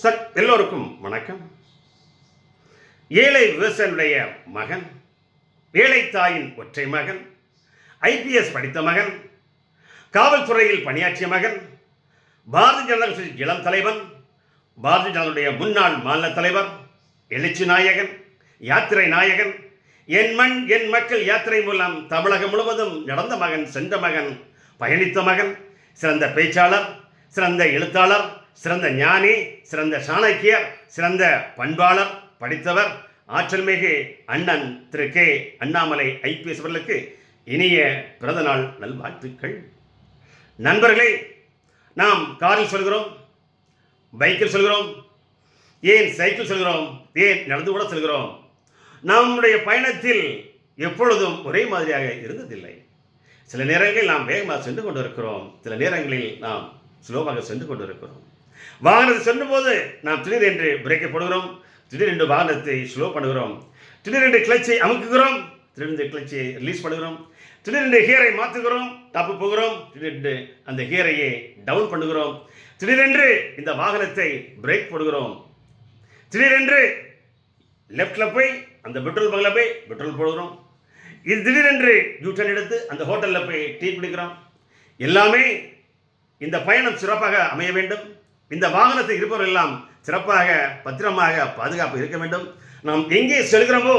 எல்லோருக்கும் வணக்கம். ஏழை விவசாயினுடைய மகன், ஏழை தாயின் ஒற்றை மகன், IPS படித்த மகன், காவல்துறையில் பணியாற்றிய மகன், பாரதிய ஜனதா கட்சி இளம் தலைவன், பாரதிய ஜனதாவுடைய முன்னாள் மாநில தலைவர், எழுச்சி நாயகன், யாத்திரை நாயகன், என் மண் என் மக்கள் யாத்திரை மூலம் தமிழகம் முழுவதும் நடந்த மகன், சென்ற மகன், பயணித்த மகன், சிறந்த பேச்சாளர், சிறந்த எழுத்தாளர், சிறந்த ஞானி, சிறந்த சாணக்கியர், சிறந்த பண்பாளர், படித்தவர், ஆற்றல் மிகு அண்ணன் திரு கே அண்ணாமலை IPS அவர்களுக்கு இனிய பிறந்தநாள் நல்வாழ்த்துக்கள். நண்பர்களே, நாம் காரில் செல்கிறோம், பைக்கில் செல்கிறோம், ஏன் சைக்கிள் செல்கிறோம், ஏன் நடந்து கூட செல்கிறோம். நம்முடைய பயணத்தில் எப்பொழுதும் ஒரே மாதிரியாக இருந்ததில்லை. சில நேரங்களில் நாம் வேகமாக சென்று கொண்டு இருக்கிறோம், சில நேரங்களில் நாம் ஸ்லோவாக சென்று கொண்டு இருக்கிறோம். வாகனத்தை செல்லும் போது நாம் திடீரென்று பிரேக்கை போடுகிறோம், திடீரென்று வாகனத்தை ஸ்லோ பண்ணுகிறோம், திடீரென்று கிளச்சை அமுக்குகிறோம், திடீரென்று கிளச்சை ரிலீஸ் பண்ணுகிறோம், திடீரென்று கியரை மாற்றுகிறோம், டாப்பு போகிறோம், திடீரென்று அந்த கியரையே டவுன் பண்ணுகிறோம், திடீரென்று இந்த வாகனத்தை பிரேக் போடுகிறோம், திடீரென்று லெஃப்டில் போய் அந்த பெட்ரோல் பங்கில் போய் பெட்ரோல் போடுகிறோம், இது திடீரென்று யூட்டர்ன் எடுத்து அந்த ஹோட்டலில் போய் டீ குடிக்கிறோம். எல்லாமே இந்த பயணம் சிறப்பாக அமைய வேண்டும். இந்த வாகனத்தை இருப்பவர்கள் எல்லாம் சிறப்பாக பத்திரமாக பாதுகாப்பு இருக்க வேண்டும். நாம் எங்கே செல்கிறோமோ,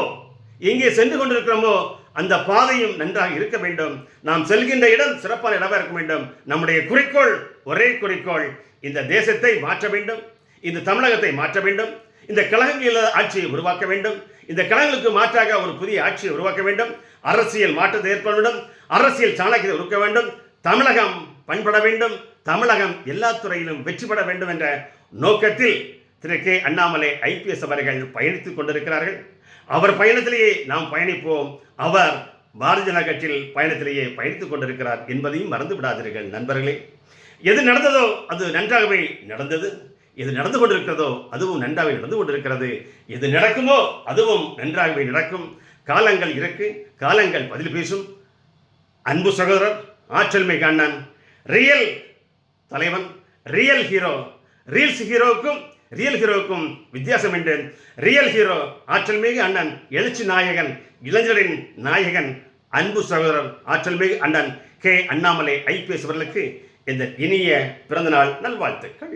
எங்கே சென்று கொண்டிருக்கிறோமோ அந்த பாதையும் நன்றாக இருக்க வேண்டும். நாம் செல்கின்ற இடம் சிறப்பான இடமாக இருக்க வேண்டும். நம்முடைய குறிக்கோள், ஒரே குறிக்கோள், இந்த தேசத்தை மாற்ற வேண்டும், இந்த தமிழகத்தை மாற்ற வேண்டும், இந்த கழகங்கள் ஆட்சியை உருவாக்க வேண்டும், இந்த கழகங்களுக்கு மாற்றாக ஒரு புதிய ஆட்சியை உருவாக்க வேண்டும், அரசியல் மாற்றத்தை ஏற்பட வேண்டும், அரசியல் சாணக்கியத்தை உருவாக்க வேண்டும், தமிழகம் பண்பட வேண்டும், தமிழகம் எல்லா துறையிலும் வெற்றி பெற வேண்டும் என்ற நோக்கத்தில் திரு கே அண்ணாமலை IPS அவர்கள் பயணித்துக் கொண்டிருக்கிறார்கள். அவர் பயணத்திலேயே நாம் பயணிப்போம். அவர் பாரதிய ஜனதா கட்சியில் பயணத்திலேயே பயணித்துக் கொண்டிருக்கிறார் என்பதையும் மறந்து விடாதீர்கள் நண்பர்களே. எது நடந்ததோ அது நன்றாகவே நடந்தது, எது நடந்து கொண்டிருக்கிறதோ அதுவும் நன்றாகவே நடந்து கொண்டிருக்கிறது, எது நடக்குமோ அதுவும் நன்றாகவே நடக்கும். காலங்கள் இருக்கு, காலங்கள் பதில் பேசும். அன்பு சகோதரர், ஆற்றல் மிகு அண்ணன், ரியல் தலைவன், ரியல் ஹீரோ. ரீல்ஸ் ஹீரோவுக்கும் ரியல் ஹீரோவுக்கும் வித்தியாசம் என்று ரியல் ஹீரோ ஆற்றல் மிகு அண்ணன், எழுச்சி நாயகன், இளைஞரின் நாயகன், அன்பு சகோதரர், ஆற்றல் மிகு அண்ணன் கே அண்ணாமலை IPS அவர்களுக்கு இந்த இனிய பிறந்தநாள் நல்வாழ்த்துக்கள்.